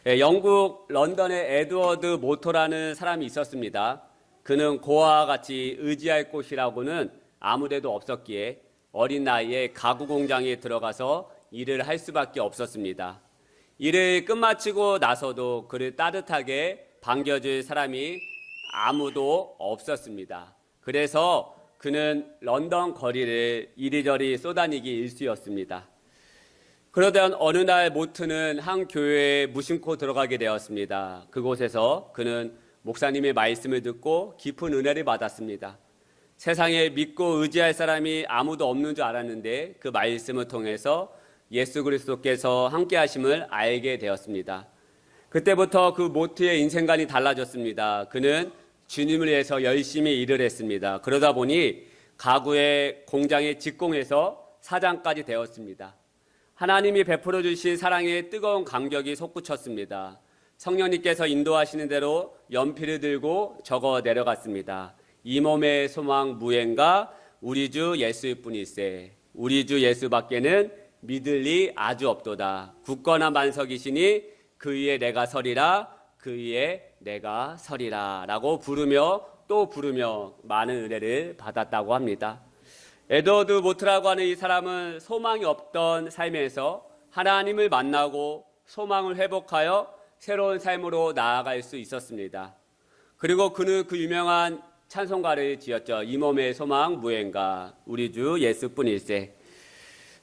영국 런던의 에드워드 모터라는 사람이 있었습니다. 그는 고아와 같이 의지할 곳이라고는 아무데도 없었기에 어린 나이에 가구 공장에 들어가서 일을 할 수밖에 없었습니다. 일을 끝마치고 나서도 그를 따뜻하게 반겨줄 사람이 아무도 없었습니다. 그래서 그는 런던 거리를 이리저리 쏘다니기 일쑤였습니다. 그러던 어느 날 모트는 한 교회에 무심코 들어가게 되었습니다. 그곳에서 그는 목사님의 말씀을 듣고 깊은 은혜를 받았습니다. 세상에 믿고 의지할 사람이 아무도 없는 줄 알았는데 그 말씀을 통해서 예수 그리스도께서 함께 하심을 알게 되었습니다. 그때부터 그 모트의 인생관이 달라졌습니다. 그는 주님을 위해서 열심히 일을 했습니다. 그러다 보니 가구의 공장에 직공해서 사장까지 되었습니다. 하나님이 베풀어 주신 사랑의 뜨거운 감격이 솟구쳤습니다. 성령님께서 인도하시는 대로 연필을 들고 적어 내려갔습니다. 이 몸의 소망 무행가 우리 주 예수일 뿐일세. 우리 주 예수밖에는 믿을 리 아주 없도다. 굳건한 반석이시니 그 위에 내가 서리라. 그 위에 내가 서리라 라고 부르며 또 부르며 많은 은혜를 받았다고 합니다. 에드워드 모트라고 하는 이 사람은 소망이 없던 삶에서 하나님을 만나고 소망을 회복하여 새로운 삶으로 나아갈 수 있었습니다. 그리고 그는 그 유명한 찬송가를 지었죠. 이 몸의 소망 무행가 우리 주 예수뿐일세.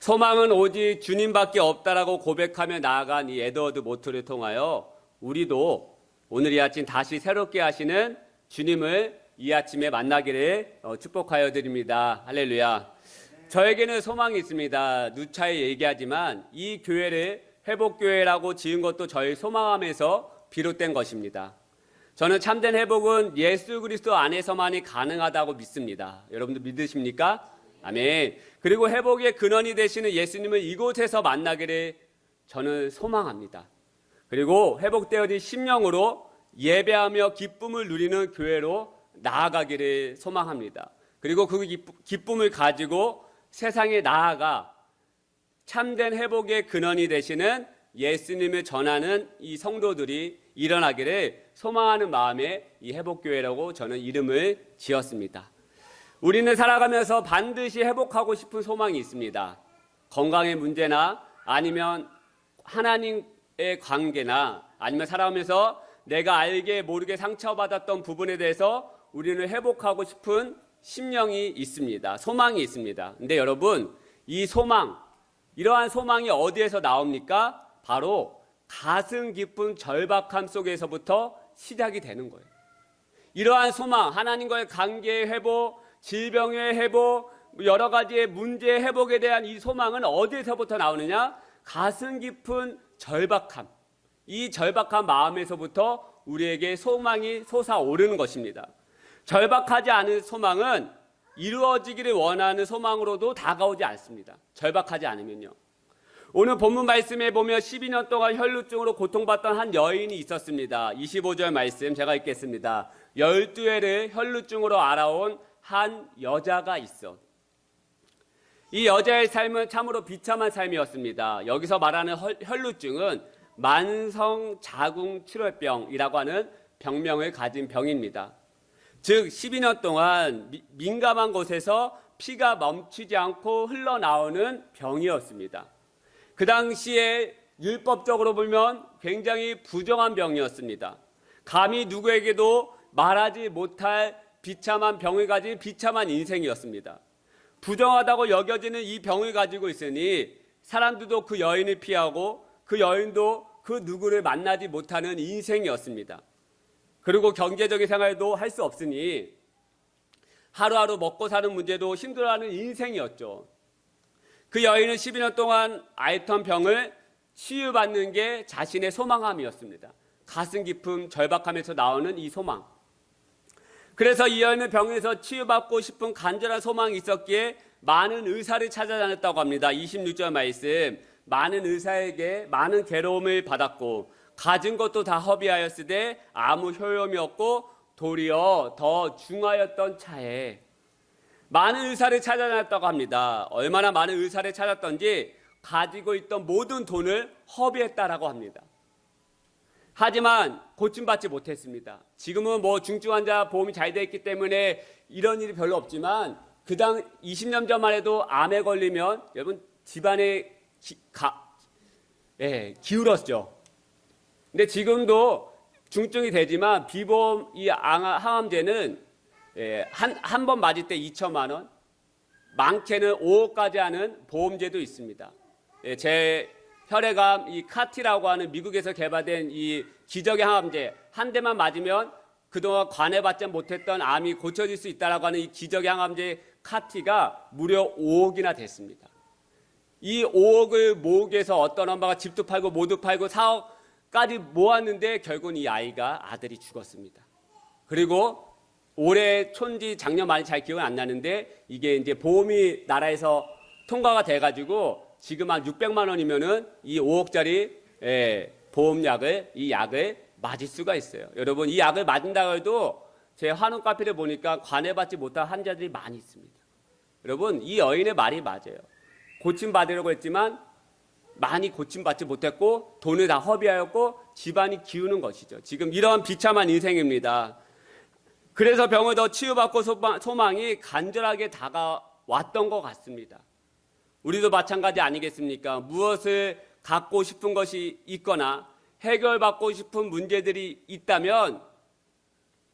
소망은 오직 주님밖에 없다라고 고백하며 나아간 이 에드워드 모트를 통하여 우리도 오늘 이 아침 다시 새롭게 하시는 주님을 이 아침에 만나기를 축복하여 드립니다. 할렐루야. 저에게는 소망이 있습니다. 누차에 얘기하지만 이 교회를 회복교회라고 지은 것도 저의 소망함에서 비롯된 것입니다. 저는 참된 회복은 예수 그리스도 안에서만이 가능하다고 믿습니다. 여러분들 믿으십니까? 아멘. 그리고 회복의 근원이 되시는 예수님을 이곳에서 만나기를 저는 소망합니다. 그리고 회복되어진 심령으로 예배하며 기쁨을 누리는 교회로 나아가기를 소망합니다. 그리고 그 기쁨을 가지고 세상에 나아가 참된 회복의 근원이 되시는 예수님을 전하는 이 성도들이 일어나기를 소망하는 마음에 이 회복교회라고 저는 이름을 지었습니다. 우리는 살아가면서 반드시 회복하고 싶은 소망이 있습니다. 건강의 문제나 아니면 하나님의 관계나 아니면 살아가면서 내가 알게 모르게 상처받았던 부분에 대해서 우리는 회복하고 싶은 심령이 있습니다. 소망이 있습니다. 근데 여러분, 이 소망, 이러한 소망이 어디에서 나옵니까? 바로 가슴 깊은 절박함 속에서부터 시작이 되는 거예요. 이러한 소망, 하나님과의 관계의 회복, 질병의 회복, 여러 가지의 문제의 회복에 대한 이 소망은 어디에서부터 나오느냐? 가슴 깊은 절박함. 이 절박한 마음에서부터 우리에게 소망이 솟아오르는 것입니다. 절박하지 않은 소망은 이루어지기를 원하는 소망으로도 다가오지 않습니다. 절박하지 않으면요. 오늘 본문 말씀에 보면 12년 동안 혈루증으로 고통받던 한 여인이 있었습니다. 25절 말씀 제가 읽겠습니다. 12회를 혈루증으로 알아온 한 여자가 있어. 이 여자의 삶은 참으로 비참한 삶이었습니다. 여기서 말하는 혈루증은 만성자궁출혈병이라고 하는 병명을 가진 병입니다. 즉 12년 동안 민감한 곳에서 피가 멈추지 않고 흘러나오는 병이었습니다. 그 당시에 율법적으로 보면 굉장히 부정한 병이었습니다. 감히 누구에게도 말하지 못할 비참한 병을 가진 비참한 인생이었습니다. 부정하다고 여겨지는 이 병을 가지고 있으니 사람들도 그 여인을 피하고 그 여인도 그 누구를 만나지 못하는 인생이었습니다. 그리고 경제적인 생활도 할 수 없으니 하루하루 먹고 사는 문제도 힘들어하는 인생이었죠. 그 여인은 12년 동안 앓던 병을 치유받는 게 자신의 소망함이었습니다. 가슴 깊은 절박함에서 나오는 이 소망. 그래서 이 여인은 병에서 치유받고 싶은 간절한 소망이 있었기에 많은 의사를 찾아다녔다고 합니다. 26절 말씀. 많은 의사에게 많은 괴로움을 받았고 가진 것도 다 허비하였으되 아무 효용이 없고 도리어 더 중하였던 차에 많은 의사를 찾아다녔다고 합니다. 얼마나 많은 의사를 찾았던지 가지고 있던 모든 돈을 허비했다라고 합니다. 하지만 고침받지 못했습니다. 지금은 뭐 중증 환자 보험이 잘 돼 있기 때문에 이런 일이 별로 없지만 그당 20년 전만 해도 암에 걸리면 여러분 집안에 기울었죠. 근데 지금도 중증이 되지만 비보험 이 항암제는 한 번 맞을 때 2천만 원, 많게는 5억까지 하는 보험제도 있습니다. 제 혈액암 이 카티라고 하는 미국에서 개발된 이 기적의 항암제 한 대만 맞으면 그동안 관해받지 못했던 암이 고쳐질 수 있다라고 하는 이 기적의 항암제 카티가 무려 5억이나 됐습니다. 이 5억을 모으기 위해서 어떤 엄마가 집도 팔고 모두 팔고 4억까지 모았는데 결국은 이 아들이 죽었습니다. 그리고 올해 촌지 작년 말이 잘 기억은 안 나는데 이게 이제 보험이 나라에서 통과가 돼가지고 지금 한 600만 원이면은 이 5억짜리 이 약을 맞을 수가 있어요. 여러분 이 약을 맞는다고 해도 제 환원 카피를 보니까 관해받지 못한 환자들이 많이 있습니다. 여러분 이 여인의 말이 맞아요. 고침받으려고 했지만 많이 고침받지 못했고 돈을 다 허비하였고 집안이 기우는 것이죠. 지금 이런 비참한 인생입니다. 그래서 병을 더 치유받고 소망이 간절하게 다가왔던 것 같습니다. 우리도 마찬가지 아니겠습니까? 무엇을 갖고 싶은 것이 있거나 해결받고 싶은 문제들이 있다면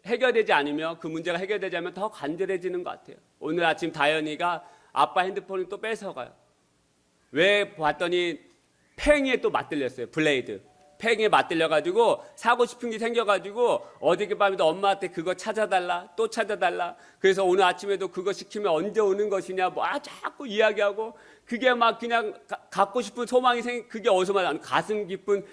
해결되지 않으면 그 문제가 해결되지 않으면 더 간절해지는 것 같아요. 오늘 아침 다현이가 아빠 핸드폰을 또 뺏어가요. 왜 봤더니 팽이에 또 맞들렸어요. 블레이드. 팽이에 맞들려가지고 사고 싶은 게 생겨가지고 어저께 밤에도 엄마한테 그거 찾아달라 또 찾아달라. 그래서 오늘 아침에도 그거 시키면 언제 오는 것이냐 뭐 자꾸 이야기하고 그게 막 그냥 갖고 싶은 소망이 그게 어디서 말하는 가슴 깊은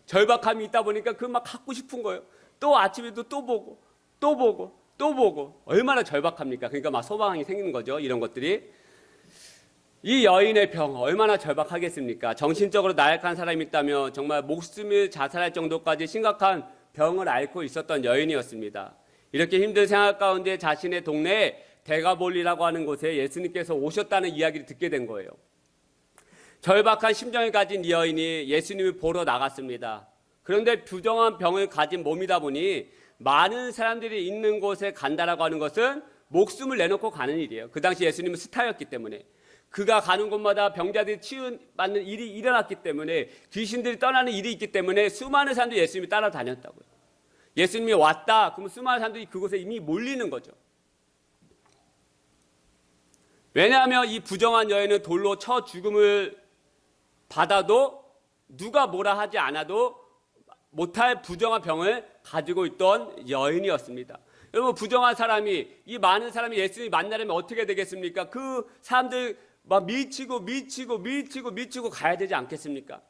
절박함이 있다 보니까 그 막 갖고 싶은 거예요. 또 아침에도 또 보고 얼마나 절박합니까? 그러니까 막 소망이 생기는 거죠. 이런 것들이. 이 여인의 병 얼마나 절박하겠습니까? 정신적으로 나약한 사람이 있다면 정말 목숨을 자살할 정도까지 심각한 병을 앓고 있었던 여인이었습니다. 이렇게 힘든 생활 가운데 자신의 동네에 데가볼리라고 하는 곳에 예수님께서 오셨다는 이야기를 듣게 된 거예요. 절박한 심정을 가진 이 여인이 예수님을 보러 나갔습니다. 그런데 부정한 병을 가진 몸이다 보니 많은 사람들이 있는 곳에 간다라고 하는 것은 목숨을 내놓고 가는 일이에요. 그 당시 예수님은 스타였기 때문에. 그가 가는 곳마다 병자들이 치유받는 일이 일어났기 때문에 귀신들이 떠나는 일이 있기 때문에 수많은 사람들이 예수님이 따라다녔다고요. 예수님이 왔다 그러면 수많은 사람들이 그곳에 이미 몰리는 거죠. 왜냐하면 이 부정한 여인은 돌로 쳐 죽음을 받아도 누가 뭐라 하지 않아도 못할 부정한 병을 가지고 있던 여인이었습니다. 여러분 부정한 사람이 이 많은 사람이 예수님 만나려면 어떻게 되겠습니까? 그 사람들 막 밀치고 가야 되지 않겠습니까?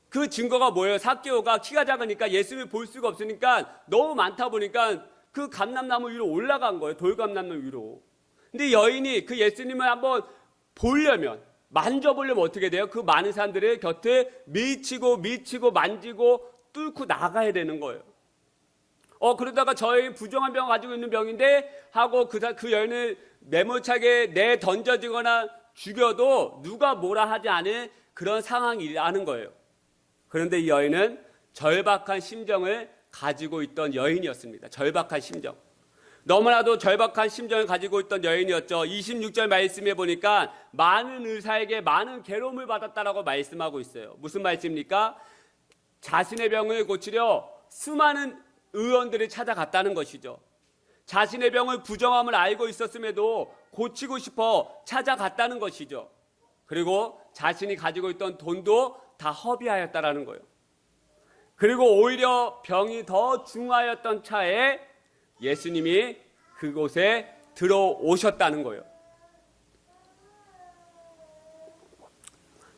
그 증거가 뭐예요? 삭개오가 키가 작으니까 예수님을 볼 수가 없으니까 너무 많다 보니까 그 감람나무 위로 올라간 거예요. 돌감람나무 위로. 근데 여인이 그 예수님을 한번 보려면 만져보려면 어떻게 돼요? 그 많은 사람들의 곁에 밀치고 만지고 뚫고 나가야 되는 거예요. 그러다가 저희 부정한 병을 가지고 있는 병인데 하고 그 여인을 매몰차게 던져지거나 죽여도 누가 뭐라 하지 않은 그런 상황이라는 거예요. 그런데 이 여인은 절박한 심정을 가지고 있던 여인이었습니다. 절박한 심정. 너무나도 절박한 심정을 가지고 있던 여인이었죠. 26절 말씀에 보니까 많은 의사에게 많은 괴로움을 받았다라고 말씀하고 있어요. 무슨 말씀입니까? 자신의 병을 고치려 수많은 의원들이 찾아갔다는 것이죠. 자신의 병을 부정함을 알고 있었음에도 고치고 싶어 찾아갔다는 것이죠. 그리고 자신이 가지고 있던 돈도 다 허비하였다라는 거예요. 그리고 오히려 병이 더 중하였던 차에 예수님이 그곳에 들어오셨다는 거예요.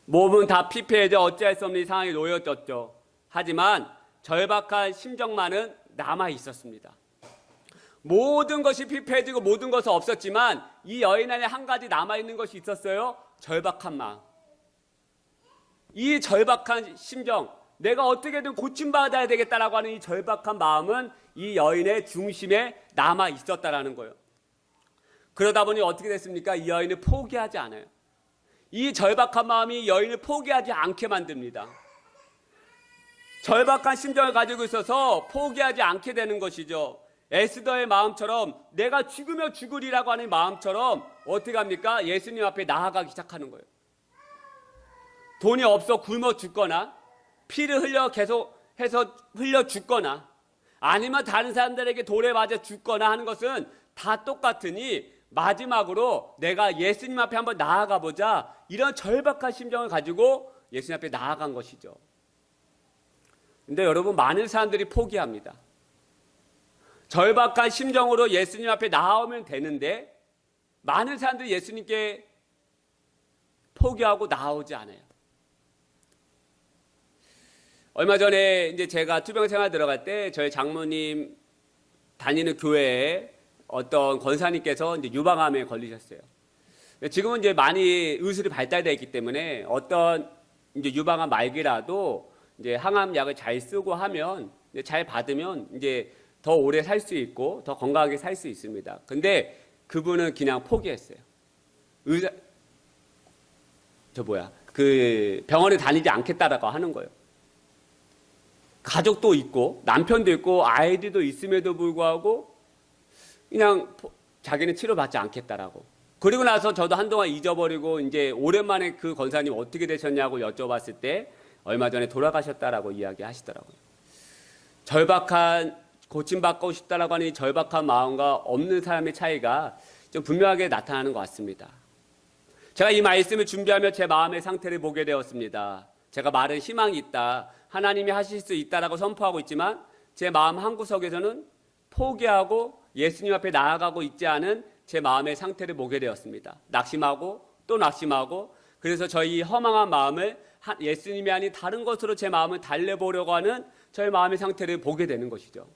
몸은 다 피폐해져 어찌할 수 없는 상황에 놓여졌죠. 하지만 절박한 심정만은 남아 있었습니다. 모든 것이 피폐해지고 모든 것은 없었지만 이 여인 안에 한 가지 남아있는 것이 있었어요. 절박한 마음. 이 절박한 심정, 내가 어떻게든 고침받아야 되겠다라고 하는 이 절박한 마음은 이 여인의 중심에 남아 있었다라는 거예요. 그러다 보니 어떻게 됐습니까? 이 여인을 포기하지 않아요. 이 절박한 마음이 여인을 포기하지 않게 만듭니다. 절박한 심정을 가지고 있어서 포기하지 않게 되는 것이죠. 에스더의 마음처럼 내가 죽으면 죽으리라고 하는 마음처럼 어떻게 합니까? 예수님 앞에 나아가기 시작하는 거예요. 돈이 없어 굶어 죽거나 피를 계속해서 흘려 죽거나 아니면 다른 사람들에게 돌에 맞아 죽거나 하는 것은 다 똑같으니 마지막으로 내가 예수님 앞에 한번 나아가 보자, 이런 절박한 심정을 가지고 예수님 앞에 나아간 것이죠. 근데 여러분, 많은 사람들이 포기합니다. 절박한 심정으로 예수님 앞에 나오면 되는데 많은 사람들이 예수님께 포기하고 나오지 않아요. 얼마 전에 이제 제가 투병 생활 들어갈 때 저희 장모님 다니는 교회에 어떤 권사님께서 이제 유방암에 걸리셨어요. 지금은 이제 많이 의술이 발달되어 있기 때문에 어떤 이제 유방암 말기라도 이제 항암 약을 잘 쓰고 하면 이제 잘 받으면 이제 더 오래 살 수 있고 더 건강하게 살 수 있습니다. 근데 그분은 그냥 포기했어요. 그 병원에 다니지 않겠다라고 하는 거예요. 가족도 있고 남편도 있고 아이들도 있음에도 불구하고 그냥 자기는 치료받지 않겠다라고. 그리고 나서 저도 한동안 잊어버리고 이제 오랜만에 그 권사님 어떻게 되셨냐고 여쭤봤을 때 얼마 전에 돌아가셨다라고 이야기하시더라고요. 절박한, 고침받고 싶다라고 하는 이 절박한 마음과 없는 사람의 차이가 좀 분명하게 나타나는 것 같습니다. 제가 이 말씀을 준비하며 제 마음의 상태를 보게 되었습니다. 제가 말은 희망이 있다, 하나님이 하실 수 있다라고 선포하고 있지만 제 마음 한구석에서는 포기하고 예수님 앞에 나아가고 있지 않은 제 마음의 상태를 보게 되었습니다. 낙심하고 또 낙심하고, 그래서 저희 허망한 마음을 예수님이 아닌 다른 것으로 제 마음을 달래보려고 하는 저의 마음의 상태를 보게 되는 것이죠.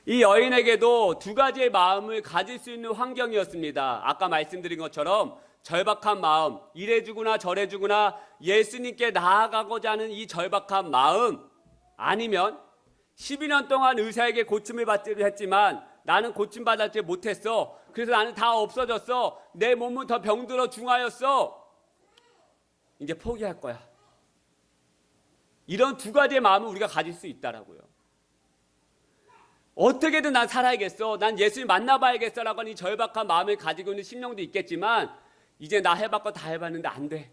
이 여인에게도 두 가지의 마음을 가질 수 있는 환경이었습니다. 아까 말씀드린 것처럼 절박한 마음, 이래주구나 저래주구나 예수님께 나아가고자 하는 이 절박한 마음, 아니면 12년 동안 의사에게 고침을 받기로 했지만 나는 고침받지 못했어, 그래서 나는 다 없어졌어, 내 몸은 더 병들어 중하였어, 이제 포기할 거야. 이런 두 가지의 마음을 우리가 가질 수 있다라고요. 어떻게든 난 살아야겠어, 난 예수님 만나봐야겠어라고 하는 이 절박한 마음을 가지고 있는 심령도 있겠지만 이제 나 해봤고 다 해봤는데 안 돼,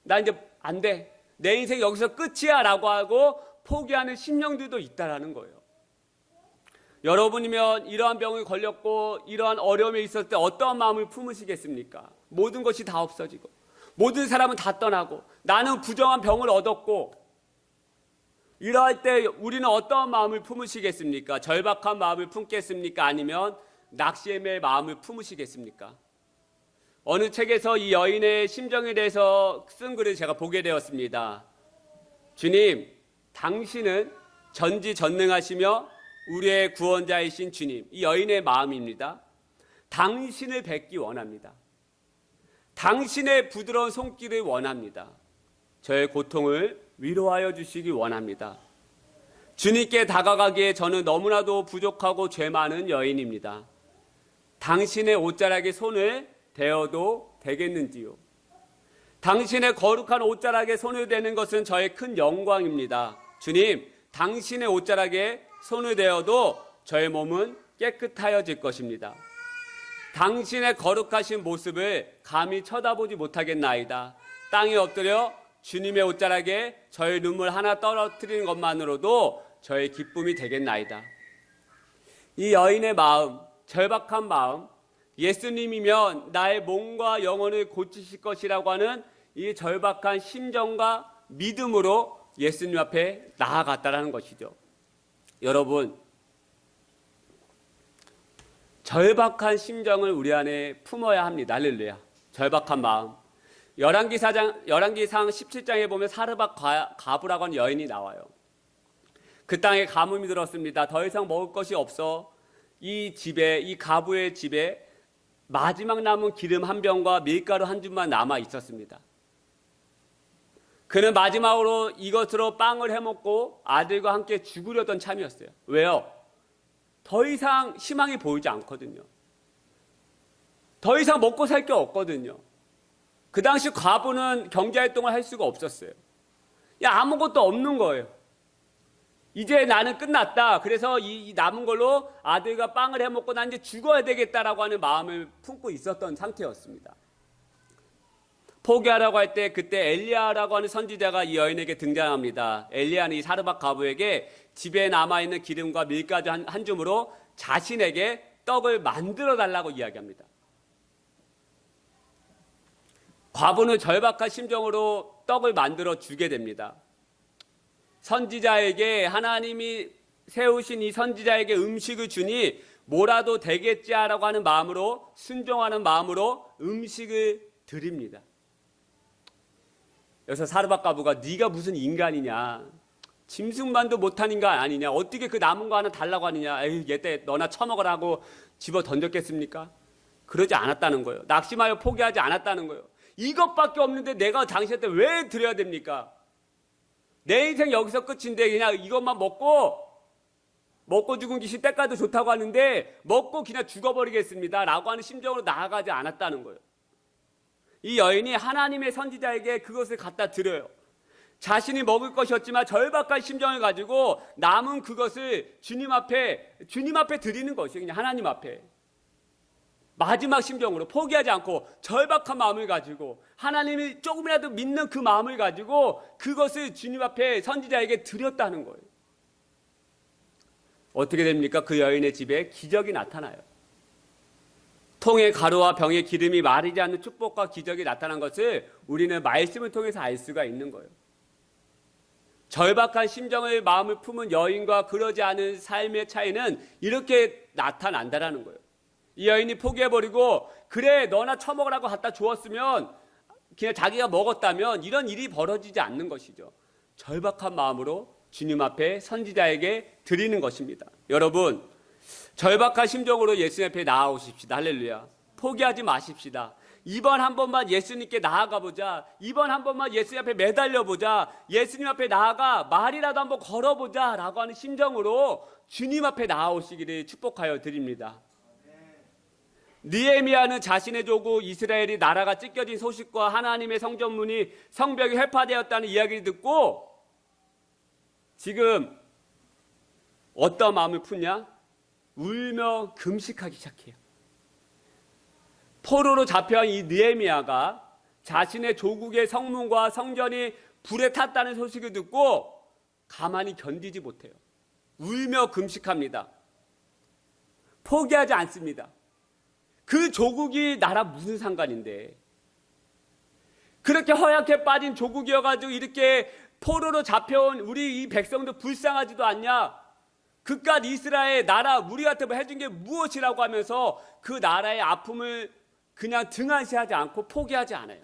나 이제 안 돼, 내 인생 여기서 끝이야 라고 하고 포기하는 심령들도 있다라는 거예요. 여러분이면 이러한 병에 걸렸고 이러한 어려움에 있었을 때 어떠한 마음을 품으시겠습니까? 모든 것이 다 없어지고 모든 사람은 다 떠나고 나는 부정한 병을 얻었고, 이러할 때 우리는 어떠한 마음을 품으시겠습니까? 절박한 마음을 품겠습니까? 아니면 낙심의 마음을 품으시겠습니까? 어느 책에서 이 여인의 심정에 대해서 쓴 글을 제가 보게 되었습니다. 주님, 당신은 전지전능하시며 우리의 구원자이신 주님, 이 여인의 마음입니다. 당신을 뵙기 원합니다. 당신의 부드러운 손길을 원합니다. 저의 고통을 위로하여 주시기 원합니다. 주님께 다가가기에 저는 너무나도 부족하고 죄 많은 여인입니다. 당신의 옷자락에 손을 대어도 되겠는지요? 당신의 거룩한 옷자락에 손을 대는 것은 저의 큰 영광입니다. 주님, 당신의 옷자락에 손을 대어도 저의 몸은 깨끗하여질 것입니다. 당신의 거룩하신 모습을 감히 쳐다보지 못하겠나이다. 땅에 엎드려 주님의 옷자락에 저의 눈물 하나 떨어뜨리는 것만으로도 저의 기쁨이 되겠나이다. 이 여인의 마음, 절박한 마음, 예수님이면 나의 몸과 영혼을 고치실 것이라고 하는 이 절박한 심정과 믿음으로 예수님 앞에 나아갔다라는 것이죠. 여러분, 절박한 심정을 우리 안에 품어야 합니다. 할렐루야. 절박한 마음. 열왕기상 17장에 보면 사르밧 가부라고 하는 여인이 나와요. 그 땅에 가뭄이 들었습니다. 더 이상 먹을 것이 없어 이 가부의 집에 마지막 남은 기름 한 병과 밀가루 한 줌만 남아 있었습니다. 그는 마지막으로 이것으로 빵을 해먹고 아들과 함께 죽으려던 참이었어요. 왜요? 더 이상 희망이 보이지 않거든요. 더 이상 먹고 살 게 없거든요. 그 당시 과부는 경제활동을 할 수가 없었어요. 아무것도 없는 거예요. 이제 나는 끝났다. 그래서 이 남은 걸로 아들과 빵을 해먹고 난 이제 죽어야 되겠다라고 하는 마음을 품고 있었던 상태였습니다. 포기하라고 할 때 그때 엘리야라고 하는 선지자가 이 여인에게 등장합니다. 엘리야는 이 사르밧 과부에게 집에 남아있는 기름과 밀가루 한 줌으로 자신에게 떡을 만들어 달라고 이야기합니다. 과부는 절박한 심정으로 떡을 만들어 주게 됩니다. 선지자에게 하나님이 세우신 이 선지자에게 음식을 주니 뭐라도 되겠지라고 하는 마음으로 순종하는 마음으로 음식을 드립니다. 여기서 사르밧 과부가 네가 무슨 인간이냐, 짐승만도 못한 인간 아니냐, 어떻게 그 남은 거 하나 달라고 하느냐, 에이 얘때 너나 처먹으라고 집어 던졌겠습니까? 그러지 않았다는 거예요. 낙심하여 포기하지 않았다는 거예요. 이것밖에 없는데 내가 당신한테 왜 드려야 됩니까? 내 인생 여기서 끝인데 그냥 이것만 먹고 죽은 귀신 때까지 좋다고 하는데 먹고 그냥 죽어버리겠습니다 라고 하는 심정으로 나아가지 않았다는 거예요. 이 여인이 하나님의 선지자에게 그것을 갖다 드려요. 자신이 먹을 것이었지만 절박한 심정을 가지고 남은 그것을 주님 앞에 드리는 것이에요. 그냥 하나님 앞에. 마지막 심정으로 포기하지 않고 절박한 마음을 가지고 하나님이 조금이라도 믿는 그 마음을 가지고 그것을 주님 앞에 선지자에게 드렸다는 거예요. 어떻게 됩니까? 그 여인의 집에 기적이 나타나요. 통에 가루와 병에 기름이 마르지 않는 축복과 기적이 나타난 것을 우리는 말씀을 통해서 알 수가 있는 거예요. 절박한 심정을 마음을 품은 여인과 그러지 않은 삶의 차이는 이렇게 나타난다라는 거예요. 이 여인이 포기해버리고 그래 너나 처먹으라고 갖다 주었으면 그냥 자기가 먹었다면 이런 일이 벌어지지 않는 것이죠. 절박한 마음으로 주님 앞에 선지자에게 드리는 것입니다. 여러분 절박한 심정으로 예수님 앞에 나아오십시다. 할렐루야. 포기하지 마십시다. 이번 한 번만 예수님께 나아가보자. 이번 한 번만 예수님 앞에 매달려보자. 예수님 앞에 나아가 말이라도 한번 걸어보자 라고 하는 심정으로 주님 앞에 나아오시기를 축복하여 드립니다. 느헤미야는 자신의 조국 이스라엘이 나라가 찢겨진 소식과 하나님의 성전문이 성벽이 회파되었다는 이야기를 듣고 지금 어떤 마음을 품냐? 울며 금식하기 시작해요. 포로로 잡혀온 이 느헤미야가 자신의 조국의 성문과 성전이 불에 탔다는 소식을 듣고 가만히 견디지 못해요. 울며 금식합니다. 포기하지 않습니다. 그 조국이 나랑 무슨 상관인데, 그렇게 허약해 빠진 조국이어가지고 이렇게 포로로 잡혀온 우리 이 백성도 불쌍하지도 않냐? 그깟 이스라엘 나라 우리한테 뭐 해준 게 무엇이라고 하면서 그 나라의 아픔을 그냥 등한시하지 않고 포기하지 않아요.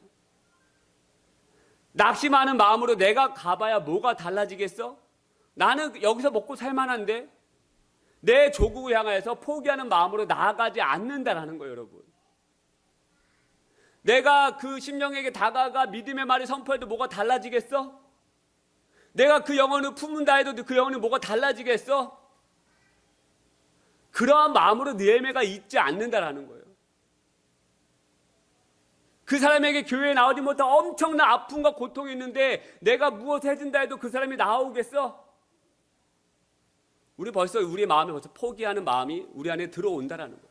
낙심하는 마음으로 내가 가봐야 뭐가 달라지겠어? 나는 여기서 먹고 살만한데? 내 조국을 향해서 포기하는 마음으로 나아가지 않는다라는 거예요, 여러분. 내가 그 심령에게 다가가 믿음의 말을 선포해도 뭐가 달라지겠어? 내가 그 영혼을 품는다 해도 그 영혼이 뭐가 달라지겠어? 그러한 마음으로 느헤미야가 있지 않는다라는 거예요. 그 사람에게 교회에 나오지 못한 엄청난 아픔과 고통이 있는데 내가 무엇을 해준다 해도 그 사람이 나오겠어? 우리의 마음에 벌써 포기하는 마음이 우리 안에 들어온다라는 거예요.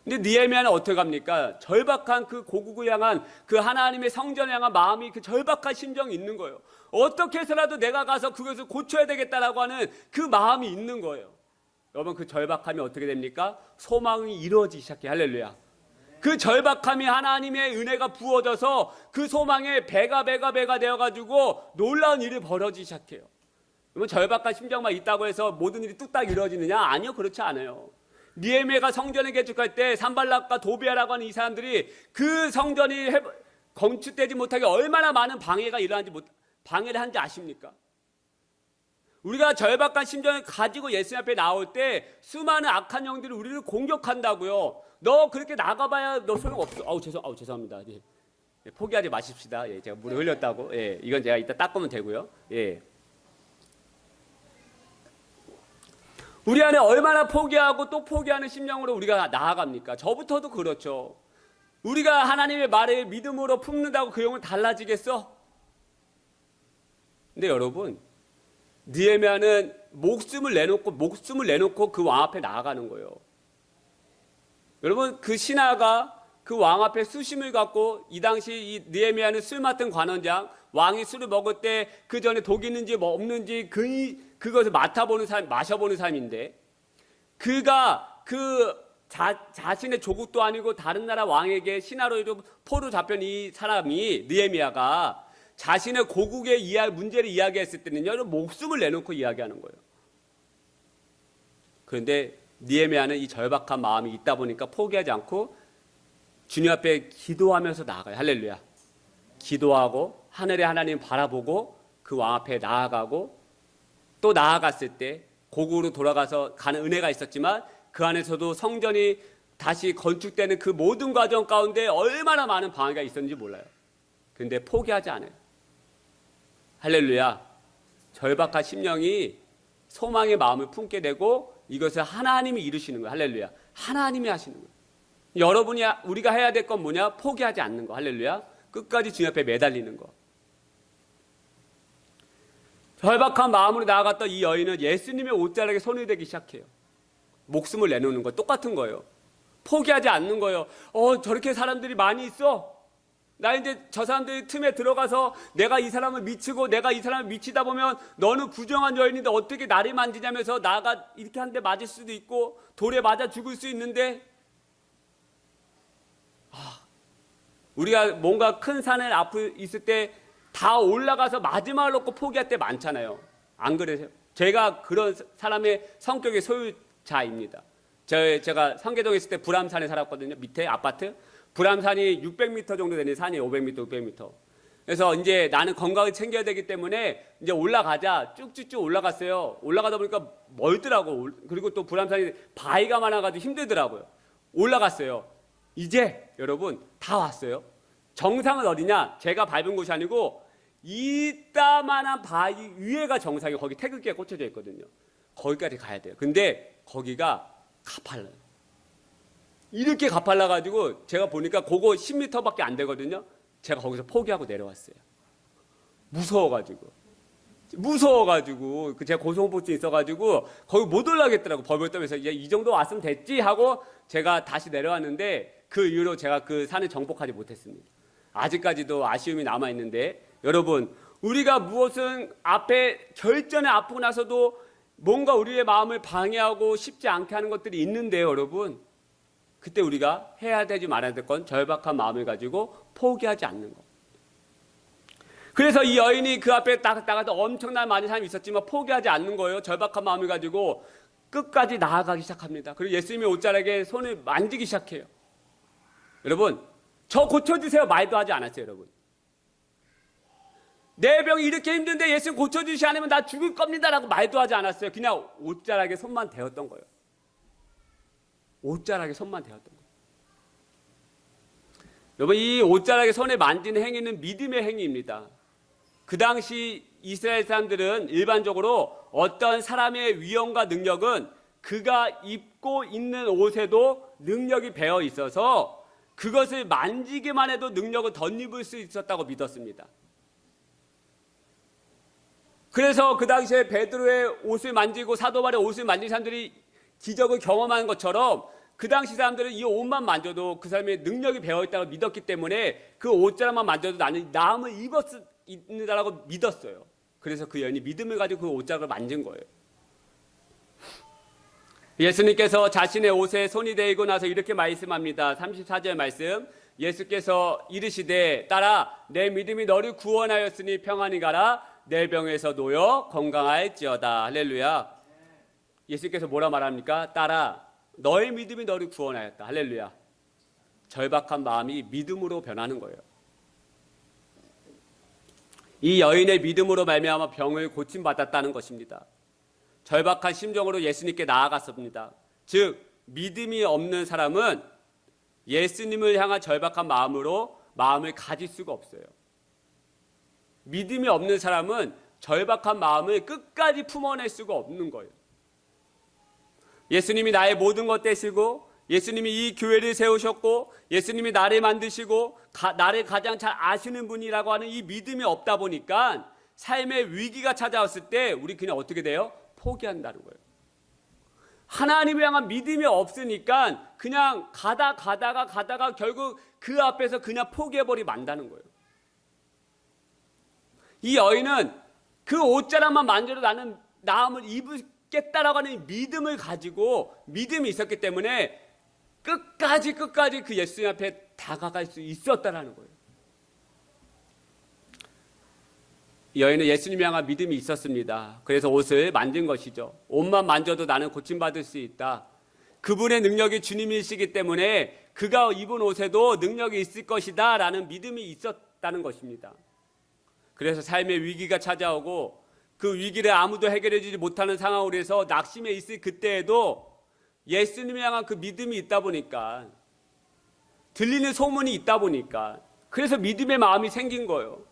근데 느헤미야는 어떻게 합니까? 절박한 그 고국을 향한 그 하나님의 성전을 향한 마음이 그 절박한 심정이 있는 거예요. 어떻게 해서라도 내가 가서 그것을 고쳐야 되겠다라고 하는 그 마음이 있는 거예요. 여러분 그 절박함이 어떻게 됩니까? 소망이 이루어지기 시작해요. 할렐루야. 그 절박함이 하나님의 은혜가 부어져서 그 소망에 배가 되어가지고 놀라운 일이 벌어지기 시작해요. 그러면 절박한 심정만 있다고 해서 모든 일이 뚝딱 이루어지느냐? 아니요, 그렇지 않아요. 느헤미야가 성전을 개축할 때 산발락과 도비아라고 하는 이 사람들이 그 성전이 건축되지 못하게 얼마나 많은 방해를 한지 아십니까? 우리가 절박한 심정을 가지고 예수님 앞에 나올 때 수많은 악한 영들이 우리를 공격한다고요. 너 그렇게 나가봐야 너 소용없어. 죄송합니다. 예. 포기하지 마십시다. 예, 제가 물에 흘렸다고. 예, 이건 제가 이따 닦으면 되고요. 예. 우리 안에 얼마나 포기하고 또 포기하는 심령으로 우리가 나아갑니까? 저부터도 그렇죠. 우리가 하나님의 말을 믿음으로 품는다고 그 영혼 달라지겠어? 근데 여러분, 느헤미야는 목숨을 내놓고 그 왕 앞에 나아가는 거예요. 여러분, 그 신하가 그 왕 앞에 수심을 갖고, 이 당시 이 느헤미야는 술 맡은 관원장, 왕이 술을 먹을 때 그 전에 독이 있는지 뭐 없는지 그것을 마셔보는 사람인데, 그가 자신의 조국도 아니고 다른 나라 왕에게 신하로 포로 잡힌 이 사람이, 느헤미야가 자신의 고국의 문제를 이야기했을 때는요, 목숨을 내놓고 이야기하는 거예요. 그런데 느헤미야는 이 절박한 마음이 있다 보니까 포기하지 않고 주님 앞에 기도하면서 나아가요. 할렐루야. 기도하고 하늘의 하나님 바라보고 그 왕 앞에 나아가고, 또 나아갔을 때 고국으로 돌아가서 가는 은혜가 있었지만 그 안에서도 성전이 다시 건축되는 그 모든 과정 가운데 얼마나 많은 방해가 있었는지 몰라요. 그런데 포기하지 않아요. 할렐루야. 절박한 심령이 소망의 마음을 품게 되고 이것을 하나님이 이루시는 거예요. 할렐루야. 하나님이 하시는 거예요. 우리가 해야 될 건 뭐냐? 포기하지 않는 거. 할렐루야. 끝까지 주님 앞에 매달리는 거. 절박한 마음으로 나아갔던 이 여인은 예수님의 옷자락에 손을 대기 시작해요. 목숨을 내놓는 거 똑같은 거예요. 포기하지 않는 거예요. 저렇게 사람들이 많이 있어. 나 이제 저 사람들이 틈에 들어가서 내가 이 사람을 미치고 내가 이 사람을 미치다 보면 너는 부정한 여인인데 어떻게 나를 만지냐면서 나가 이렇게 한 대 맞을 수도 있고 돌에 맞아 죽을 수 있는데, 우리가 뭔가 큰 산에 앞에 있을 때 다 올라가서 마지막을 놓고 포기할 때 많잖아요. 안 그러세요? 제가 그런 사람의 성격의 소유자입니다. 제가 상계동에 있을 때 불암산에 살았거든요. 밑에 아파트. 불암산이 600m 정도 되는 산이에요. 500m, 600m. 그래서 이제 나는 건강을 챙겨야 되기 때문에 이제 올라가자. 쭉쭉쭉 올라갔어요. 올라가다 보니까 멀더라고. 그리고 또 불암산이 바위가 많아가지고 힘들더라고요. 올라갔어요. 이제 여러분 다 왔어요. 정상은 어디냐? 제가 밟은 곳이 아니고 이따만한 바위 위에가 정상이, 거기 태극기가 꽂혀져 있거든요. 거기까지 가야 돼요. 근데 거기가 가팔라요. 이렇게 가팔라가지고 제가 보니까 그거 10m밖에 안 되거든요. 제가 거기서 포기하고 내려왔어요. 무서워가지고 제가 고소공포증 있어가지고 거기 못 올라가겠더라고. 벌벌 떨면서 이제 이 정도 왔으면 됐지 하고 제가 다시 내려왔는데, 그 이후로 제가 그 산을 정복하지 못했습니다. 아직까지도 아쉬움이 남아있는데, 여러분, 우리가 무엇은 결전에 아프고 나서도 뭔가 우리의 마음을 방해하고 쉽지 않게 하는 것들이 있는데요, 여러분. 그때 우리가 해야 되지 말아야 될 건 절박한 마음을 가지고 포기하지 않는 것. 그래서 이 여인이 그 앞에 딱 나가서 엄청난 많은 사람이 있었지만 포기하지 않는 거예요. 절박한 마음을 가지고 끝까지 나아가기 시작합니다. 그리고 예수님의 옷자락에 손을 만지기 시작해요. 여러분, 저 고쳐주세요 말도 하지 않았어요. 여러분, 내 병이 이렇게 힘든데 예수님 고쳐주시지 않으면 나 죽을 겁니다 라고 말도 하지 않았어요. 그냥 옷자락에 손만 대었던 거예요. 옷자락에 손만 대었던 거예요. 여러분, 이 옷자락에 손에 만지는 행위는 믿음의 행위입니다. 그 당시 이스라엘 사람들은 일반적으로 어떤 사람의 위엄과 능력은 그가 입고 있는 옷에도 능력이 배어 있어서 그것을 만지기만 해도 능력을 덧입을 수 있었다고 믿었습니다. 그래서 그 당시에 베드로의 옷을 만지고 사도 바울의 옷을 만진 사람들이 기적을 경험한 것처럼 그 당시 사람들은 이 옷만 만져도 그 사람의 능력이 배어있다고 믿었기 때문에 그 옷자락만 만져도 나는 나음을 입었다라고 믿었어요. 그래서 그 여인이 믿음을 가지고 그 옷자락을 만진 거예요. 예수님께서 자신의 옷에 손이 대이고 나서 이렇게 말씀합니다. 34절 말씀. 예수께서 이르시되 따라 내 믿음이 너를 구원하였으니 평안히 가라. 내 병에서 놓여 건강할지어다. 할렐루야. 예수께서 뭐라 말합니까? 따라 너의 믿음이 너를 구원하였다. 할렐루야. 절박한 마음이 믿음으로 변하는 거예요. 이 여인의 믿음으로 말미암아 병을 고침받았다는 것입니다. 절박한 심정으로 예수님께 나아갔습니다. 즉 믿음이 없는 사람은 예수님을 향한 절박한 마음을 가질 수가 없어요. 믿음이 없는 사람은 절박한 마음을 끝까지 품어낼 수가 없는 거예요. 예수님이 나의 모든 것 되시고, 예수님이 이 교회를 세우셨고, 예수님이 나를 만드시고 나를 가장 잘 아시는 분이라고 하는 이 믿음이 없다 보니까 삶의 위기가 찾아왔을 때 우리 그냥 어떻게 돼요? 포기한다는 거예요. 하나님을 향한 믿음이 없으니까 그냥 가다가 결국 그 앞에서 그냥 포기해버리고 만다는 거예요. 이 여인은 그 옷자락만 만져도 나는 나음을 입겠다라고 하는 믿음을 가지고 믿음이 있었기 때문에 끝까지 그 예수님 앞에 다가갈 수 있었다라는 거예요. 이 여인은 예수님 향한 믿음이 있었습니다. 그래서 옷을 만진 것이죠. 옷만 만져도 나는 고침받을 수 있다. 그분의 능력이 주님이시기 때문에 그가 입은 옷에도 능력이 있을 것이다 라는 믿음이 있었다는 것입니다. 그래서 삶의 위기가 찾아오고 그 위기를 아무도 해결해 주지 못하는 상황으로 해서 낙심해 있을 그때에도 예수님을 향한 그 믿음이 있다 보니까, 들리는 소문이 있다 보니까, 그래서 믿음의 마음이 생긴 거예요.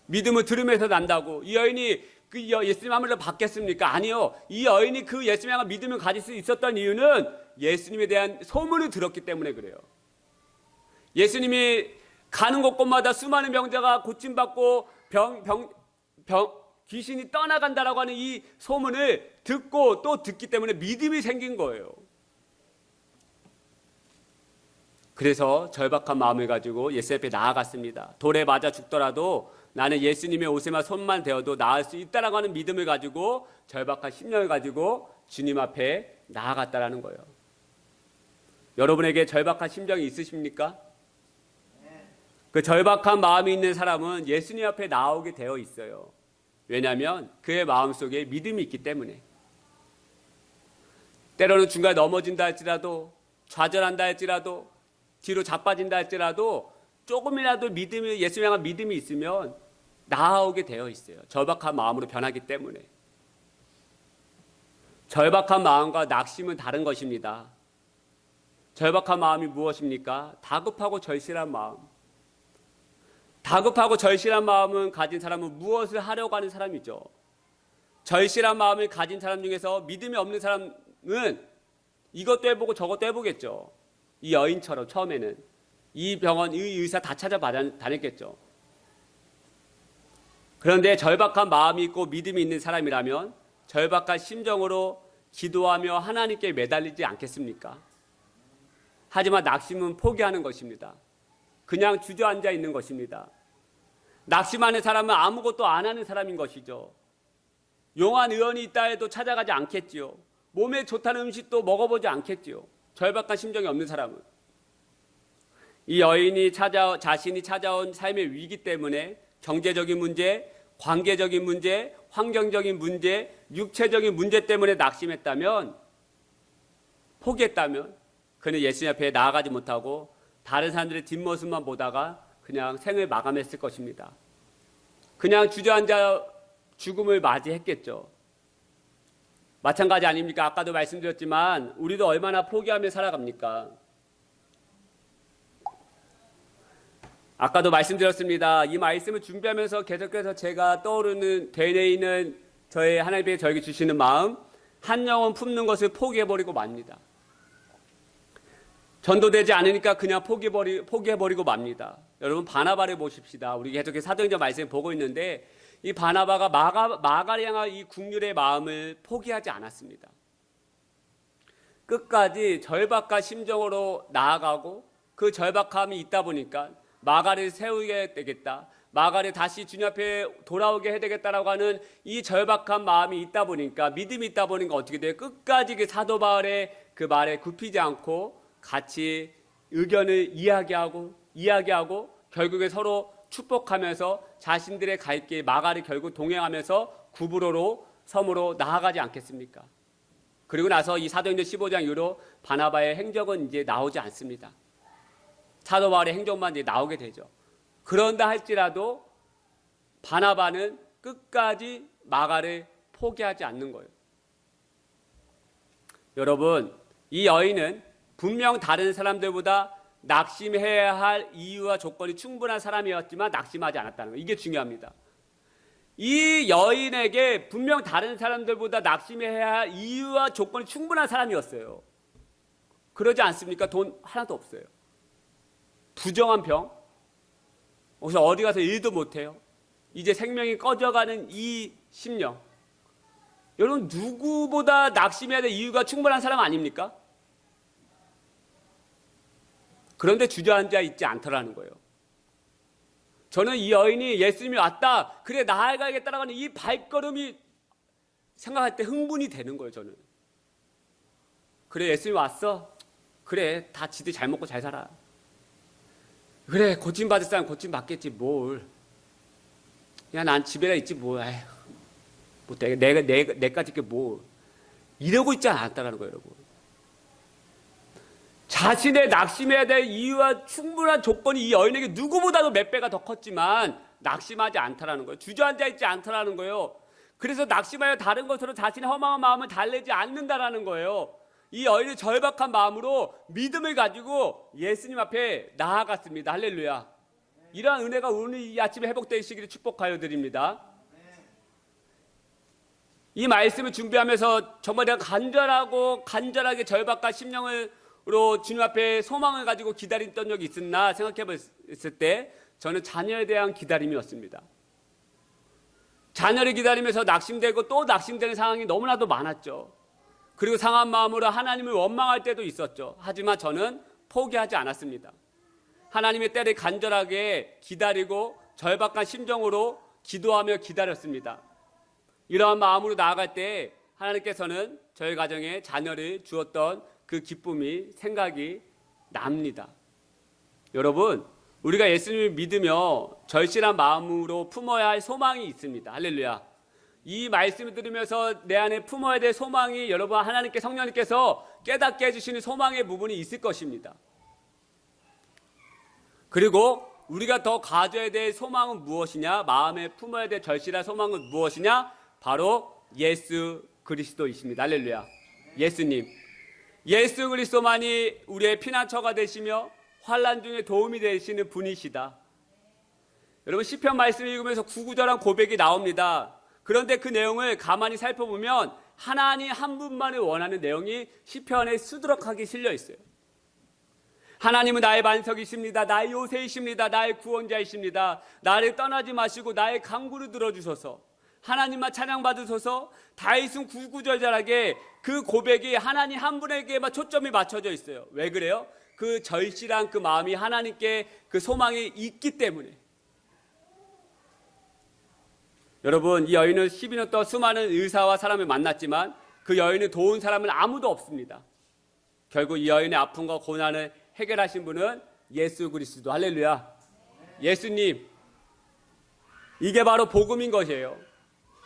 믿음을 들으면서 난다고. 이 여인이 그 예수님 하늘로 받겠습니까? 아니요. 이 여인이 그 예수님 향한 믿음을 가질 수 있었던 이유는 예수님에 대한 소문을 들었기 때문에 그래요. 예수님이 가는 곳곳마다 수많은 병자가 고침받고 귀신이 떠나간다라고 하는 이 소문을 듣고 또 듣기 때문에 믿음이 생긴 거예요. 그래서 절박한 마음을 가지고 예수 앞에 나아갔습니다. 돌에 맞아 죽더라도 나는 예수님의 옷에만 손만 대어도 나을 수 있다라고 하는 믿음을 가지고 절박한 심령을 가지고 주님 앞에 나아갔다라는 거예요. 여러분에게 절박한 심정이 있으십니까? 그 절박한 마음이 있는 사람은 예수님 앞에 나오게 되어 있어요. 왜냐하면 그의 마음속에 믿음이 있기 때문에. 때로는 중간에 넘어진다 할지라도, 좌절한다 할지라도, 뒤로 자빠진다 할지라도 조금이라도 믿음이, 예수님 향한 믿음이 있으면 나아오게 되어 있어요. 절박한 마음으로 변하기 때문에. 절박한 마음과 낙심은 다른 것입니다. 절박한 마음이 무엇입니까? 다급하고 절실한 마음. 다급하고 절실한 마음을 가진 사람은 무엇을 하려고 하는 사람이죠. 절실한 마음을 가진 사람 중에서 믿음이 없는 사람은 이것도 해보고 저것도 해보겠죠. 이 여인처럼 처음에는 이 병원, 이 의사 다 찾아다녔겠죠. 그런데 절박한 마음이 있고 믿음이 있는 사람이라면 절박한 심정으로 기도하며 하나님께 매달리지 않겠습니까? 하지만 낙심은 포기하는 것입니다. 그냥 주저앉아 있는 것입니다. 낙심하는 사람은 아무것도 안 하는 사람인 것이죠. 용한 의원이 있다 해도 찾아가지 않겠지요. 몸에 좋다는 음식도 먹어보지 않겠지요. 절박한 심정이 없는 사람은. 이 여인이 자신이 찾아온 삶의 위기 때문에 경제적인 문제, 관계적인 문제, 환경적인 문제, 육체적인 문제 때문에 낙심했다면, 포기했다면 그는 예수님 앞에 나아가지 못하고 다른 사람들의 뒷모습만 보다가 그냥 생을 마감했을 것입니다. 그냥 주저앉아 죽음을 맞이했겠죠. 마찬가지 아닙니까? 아까도 말씀드렸지만 우리도 얼마나 포기하며 살아갑니까? 아까도 말씀드렸습니다. 이 말씀을 준비하면서 계속해서 제가 떠오르는 되뇌이는 저의 하나님께서 저에게 주시는 마음, 한 영혼 품는 것을 포기해버리고 맙니다. 전도되지 않으니까 그냥 포기해버리고 맙니다. 여러분 바나바를 보십시다. 우리 계속해서 사도행전 말씀을 보고 있는데 이 바나바가 마가를 향한 이 국률의 마음을 포기하지 않았습니다. 끝까지 절박한 심정으로 나아가고 그 절박함이 있다 보니까 마가를 세우게 되겠다. 마가를 다시 주님 앞에 돌아오게 해야 되겠다라고 하는 이 절박한 마음이 있다 보니까, 믿음이 있다 보니까 어떻게 돼요? 끝까지 그 사도 바울의 그 말에 굽히지 않고 같이 의견을 이야기하고 결국에 서로 축복하면서 자신들의 갈 길 마가를 결국 동행하면서 구브로로 섬으로 나아가지 않겠습니까? 그리고 나서 이 사도행전 15장 이후로 바나바의 행적은 이제 나오지 않습니다. 사도 바울의 행적만 이제 나오게 되죠. 그런다 할지라도 바나바는 끝까지 마가를 포기하지 않는 거예요. 여러분, 이 여인은 분명 다른 사람들보다 낙심해야 할 이유와 조건이 충분한 사람이었지만 낙심하지 않았다는 거예요. 이게 중요합니다. 이 여인에게 분명 다른 사람들보다 낙심해야 할 이유와 조건이 충분한 사람이었어요. 그러지 않습니까? 돈 하나도 없어요. 부정한 병, 어디 가서 일도 못해요. 이제 생명이 꺼져가는 이 심령, 여러분 누구보다 낙심해야 될 이유가 충분한 사람 아닙니까? 그런데 주저앉아 있지 않더라는 거예요. 저는 이 여인이 예수님이 왔다, 그래 나아가야겠다라고 하는 이 발걸음이 생각할 때 흥분이 되는 거예요. 저는 그래 예수님이 왔어, 그래 다 지들 잘 먹고 잘 살아, 그래 고침받을 사람 고침받겠지 뭘, 야 난 집에나 있지 뭐, 에휴, 뭐 내까지 게 뭐, 이러고 있지 않았다라는 거예요. 여러분, 자신의 낙심해야 될 이유와 충분한 조건이 이 여인에게 누구보다도 몇 배가 더 컸지만 낙심하지 않다라는 거예요. 주저앉아 있지 않다라는 거예요. 그래서 낙심하여 다른 것으로 자신의 허망한 마음을 달래지 않는다라는 거예요. 이 여인은 절박한 마음으로 믿음을 가지고 예수님 앞에 나아갔습니다. 할렐루야. 이러한 은혜가 오늘 이 아침에 회복되시기를 축복하여 드립니다. 이 말씀을 준비하면서 정말 내가 간절하게 절박한 심령으로 주님 앞에 소망을 가지고 기다렸던 적이 있었나 생각해 봤을 때 저는 자녀에 대한 기다림이었습니다. 자녀를 기다리면서 낙심되고 또 낙심되는 상황이 너무나도 많았죠. 그리고 상한 마음으로 하나님을 원망할 때도 있었죠. 하지만 저는 포기하지 않았습니다. 하나님의 때를 간절하게 기다리고 절박한 심정으로 기도하며 기다렸습니다. 이러한 마음으로 나아갈 때 하나님께서는 저희 가정에 자녀를 주었던 그 기쁨이 생각이 납니다. 여러분, 우리가 예수님을 믿으며 절실한 마음으로 품어야 할 소망이 있습니다. 할렐루야. 이 말씀을 들으면서 내 안에 품어야 될 소망이 여러분 하나님께 성령님께서 깨닫게 해주시는 소망의 부분이 있을 것입니다. 그리고 우리가 더 가져야 될 소망은 무엇이냐, 마음에 품어야 될 절실한 소망은 무엇이냐, 바로 예수 그리스도이십니다. 할렐루야. 예수님, 예수 그리스도만이 우리의 피난처가 되시며 환난 중에 도움이 되시는 분이시다. 여러분 시편 말씀을 읽으면서 구구절한 고백이 나옵니다. 그런데 그 내용을 가만히 살펴보면 하나님 한 분만을 원하는 내용이 시편에 수두룩하게 실려 있어요. 하나님은 나의 반석이십니다. 나의 요새이십니다. 나의 구원자이십니다. 나를 떠나지 마시고 나의 간구를 들어주소서. 하나님만 찬양받으소서. 다윗은 구구절절하게 그 고백이 하나님 한 분에게만 초점이 맞춰져 있어요. 왜 그래요? 그 절실한 그 마음이 하나님께 그 소망이 있기 때문에. 여러분, 이 여인은 12년 동안 수많은 의사와 사람을 만났지만 그 여인을 도운 사람은 아무도 없습니다. 결국 이 여인의 아픔과 고난을 해결하신 분은 예수 그리스도. 할렐루야. 예수님, 이게 바로 복음인 것이에요.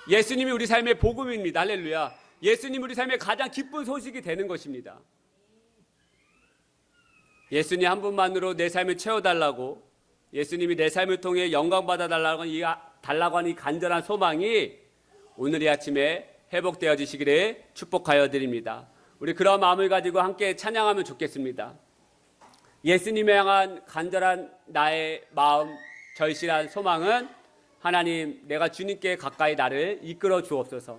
예수님이 우리 삶의 복음입니다. 할렐루야. 예수님 우리 삶의 가장 기쁜 소식이 되는 것입니다. 예수님 한 분만으로 내 삶을 채워달라고, 예수님이 내 삶을 통해 영광받아달라고 하는 이 간절한 소망이 오늘 이 아침에 회복되어 주시기를 축복하여 드립니다. 우리 그런 마음을 가지고 함께 찬양하면 좋겠습니다. 예수님에 향한 간절한 나의 마음, 절실한 소망은 하나님, 내가 주님께 가까이 나를 이끌어 주옵소서.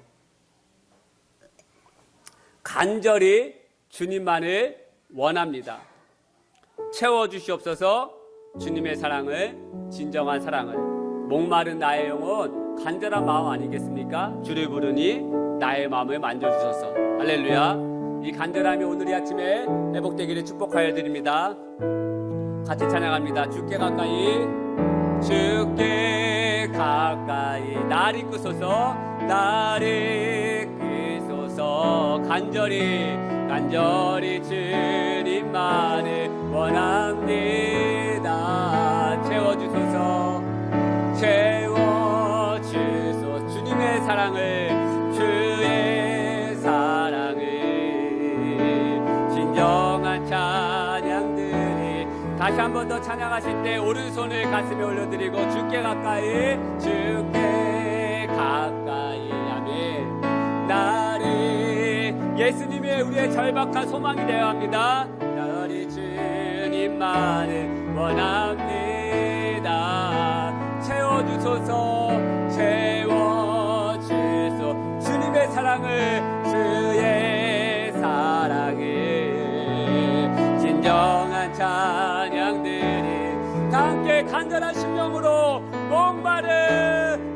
간절히 주님만을 원합니다. 채워주시옵소서. 주님의 사랑을, 진정한 사랑을. 목마른 나의 영혼, 간절한 마음 아니겠습니까? 주를 부르니 나의 마음을 만져주소서. 할렐루야. 이 간절함이 오늘 이 아침에 회복되기를 축복하여 드립니다. 같이 찬양합니다. 주께 가까이, 주께 가까이 날 이끄소서. 날 이끄소서. 간절히 주님만을 원합니다. 채워주소서. 채워주소서. 주님의 사랑을, 주의 사랑을, 진정한 찬양들이. 다시 한 번 더 찬양하실 때 오른손을 가슴에 올려드리고 주께 가까이, 주께 가까이. 아멘. 나를, 예수님의 우리의 절박한 소망이 되어야 합니다. 나를 주님만을 원합니다. 채워주소서. 채워주소서. 주님의 사랑을, 주의 사랑을, 진정한 찬양들이 다 함께 간절한 심령으로 목마른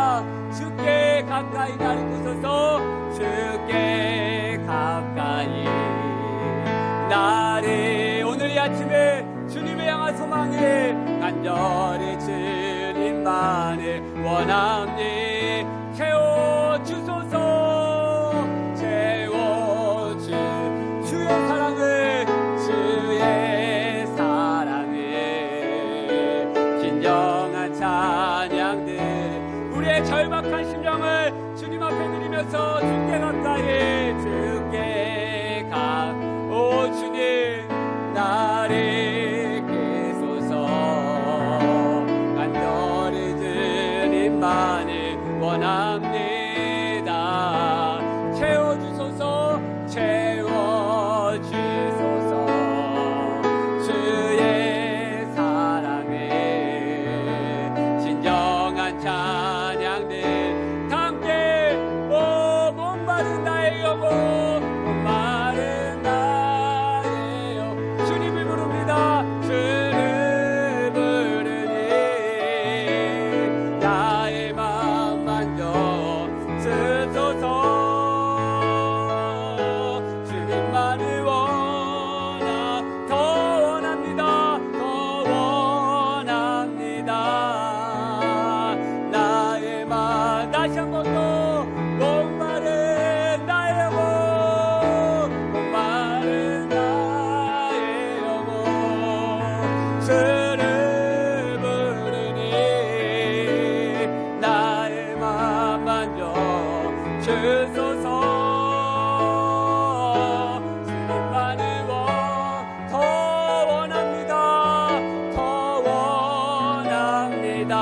원합니다. 주께 가까이 나를 부소서. 주께 가까이 나를. 오늘 이 아침에 주님을 향한 소망에 간절히 주님만을 원합니. 채워주소서. 채워주 주의 사랑을, 주의 사랑을. 진정한 찬양들 우리의 절박한 심령을 주님 앞에 드리면서 주께 가까이, 주께 오 주님 나를 계소서. 간절히 주님만을 원합니다. 채워주소서. 채워주소서. 주의 사랑을 진정한 찬양들 다 함께. 오 목마른 나의 영혼, 목마른 나의 영혼 주님을 부릅니다. 주를 부르니 나의 맘 만져 주소서. 주님만을 원하 더 원합니다. 더 원합니다. 나의 맘 다시 한번 더. 목마른 나의 영혼, 목마른 나의 영혼 주를 부르니 나의 맘 만져 주소서. 주님만을 더 원합니다. 더 원합니다.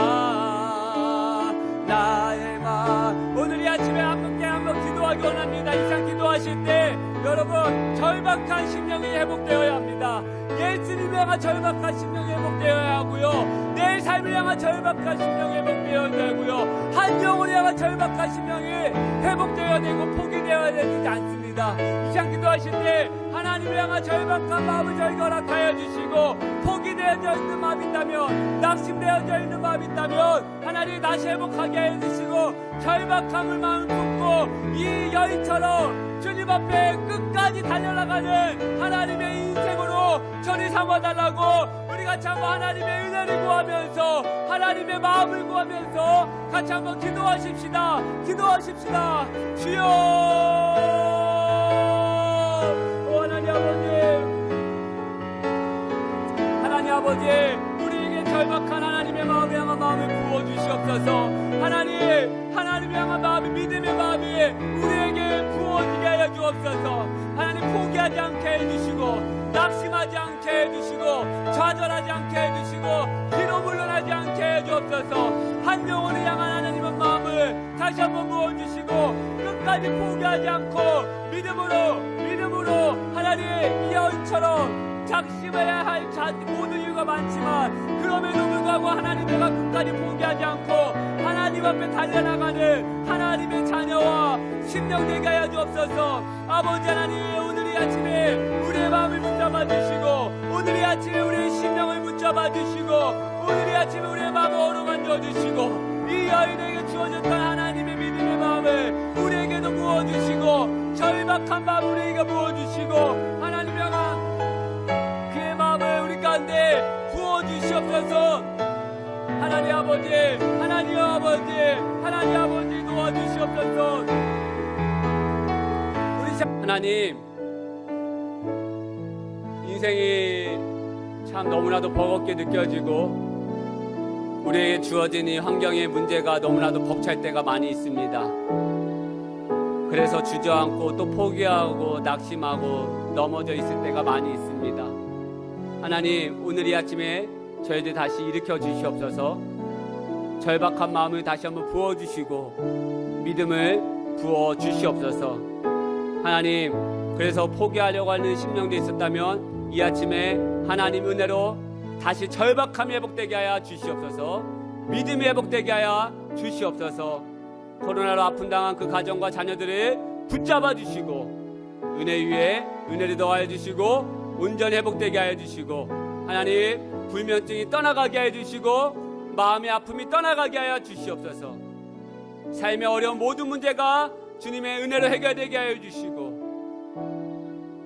나의 맘. 오늘 이 아침에 함께 한번 기도하기 원합니다. 이 시간 기도하실 때 여러분 절박한 심령이 회복되어야 합니다. 예수님을 향한 절박한 심령이 회복되어야 하고요. 내 삶을 향한 절박한 심령이 회복되어야 되고요. 한 영혼을 향한 절박한 심령이 회복되어야 되고 포기되어야 되지 않습니다. 이 시간 기도하실 때 하나님을 향한 절박한 마음을 저에게 허락하여 주시고, 포기되어져 있는 마음이 있다면, 낙심되어져 있는 마음이 있다면 하나님 다시 회복하게 해주시고, 절박함을 마음 품고 이 여인처럼 주님 앞에 끝까지 달려나가는 하나님의 인생으로 저리 삼아달라고 우리 같이 한번 하나님의 은혜를 구하면서, 하나님의 마음을 구하면서 같이 한번 기도하십시다. 기도하십시다. 주여. 오 하나님 아버지, 하나님 아버지, 우리에게 절박한 하나님의 마음을 향한 마음을 부어주시옵소서. 하나님을 향한 마음이, 믿음의 마음이 우리에게 부어지게 하여 주옵소서. 하나님 포기하지 않게 해주시고, 낙심하지 않게 해주시고, 좌절하지 않게 해주시고, 뒤로 물러나지 않게 해주옵소서. 한 영혼을 향한 하나님의 마음을 다시 한번 부어주시고, 끝까지 포기하지 않고 믿음으로 하나님 이 여인처럼 작심해야 할 모든 이유가 많지만 그럼에도 불구하고 하나님과 끝까지 포기하지 않고 하나님 앞에 달려나가는 하나님의 자녀와 심령 되게 하여 주옵소서. 아버지 하나님, 오늘 이 아침에 우리의 마음을 붙잡아 주시고, 오늘 이 아침에 우리의 심령을 붙잡아 주시고, 오늘 이 아침에 우리의 마음을 어루만져 주시고, 이 여인에게 주어졌던 하나님의 믿음의 마음을 우리에게도 부어주시고, 절박한 마음 우리에게 부어주시고, 하나님 향한 그의 마음을 우리 가운데 부어주시옵소서. 하나님 아버지, 하나님 아버지, 하나님 아버지 도와주시옵소서. 하나님, 인생이 참 너무나도 버겁게 느껴지고 우리에게 주어진 이 환경의 문제가 너무나도 벅찰 때가 많이 있습니다. 그래서 주저앉고 또 포기하고 낙심하고 넘어져 있을 때가 많이 있습니다. 하나님, 오늘 이 아침에 저희들 다시 일으켜 주시옵소서. 절박한 마음을 다시 한번 부어주시고 믿음을 부어주시옵소서. 하나님, 그래서 포기하려고 하는 심령도 있었다면 이 아침에 하나님 은혜로 다시 절박함이 회복되게 하여 주시옵소서. 믿음이 회복되게 하여 주시옵소서. 코로나로 아픔 당한 그 가정과 자녀들을 붙잡아 주시고 은혜 위에 은혜를 더하여 주시고 온전히 회복되게 하여 주시고, 하나님 불면증이 떠나가게 하여 주시고 마음의 아픔이 떠나가게 하여 주시옵소서. 삶의 어려운 모든 문제가 주님의 은혜로 해결되게 하여 주시고,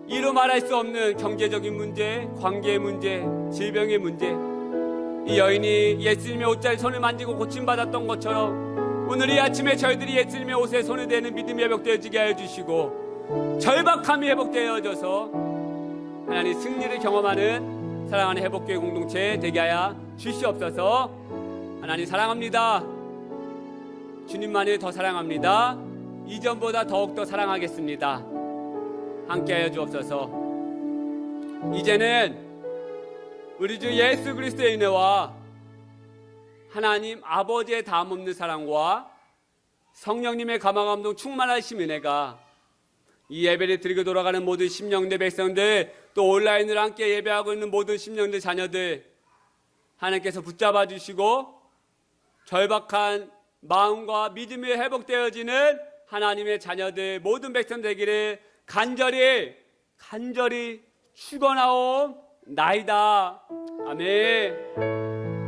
이루 말할 수 없는 경제적인 문제, 관계의 문제, 질병의 문제, 이 여인이 예수님의 옷자리 손을 만지고 고침받았던 것처럼 오늘 이 아침에 저희들이 예수님의 옷에 손을 대는 믿음이 회복되어지게 하여 주시고, 절박함이 회복되어져서 하나님 승리를 경험하는 사랑하는 회복교회 공동체 되게 하여 주시옵소서. 하나님 사랑합니다. 주님만을 더 사랑합니다. 이전보다 더욱더 사랑하겠습니다. 함께하여 주옵소서. 이제는 우리 주 예수 그리스도의 은혜와 하나님 아버지의 다함없는 사랑과 성령님의 감화감동 충만하신 은혜가 이 예배를 드리고 돌아가는 모든 심령들 백성들, 또 온라인으로 함께 예배하고 있는 모든 심령들 자녀들 하나님께서 붙잡아 주시고, 절박한 마음과 믿음이 회복되어지는 하나님의 자녀들 모든 백성 되기를 간절히 축원하옵나이다. 아멘.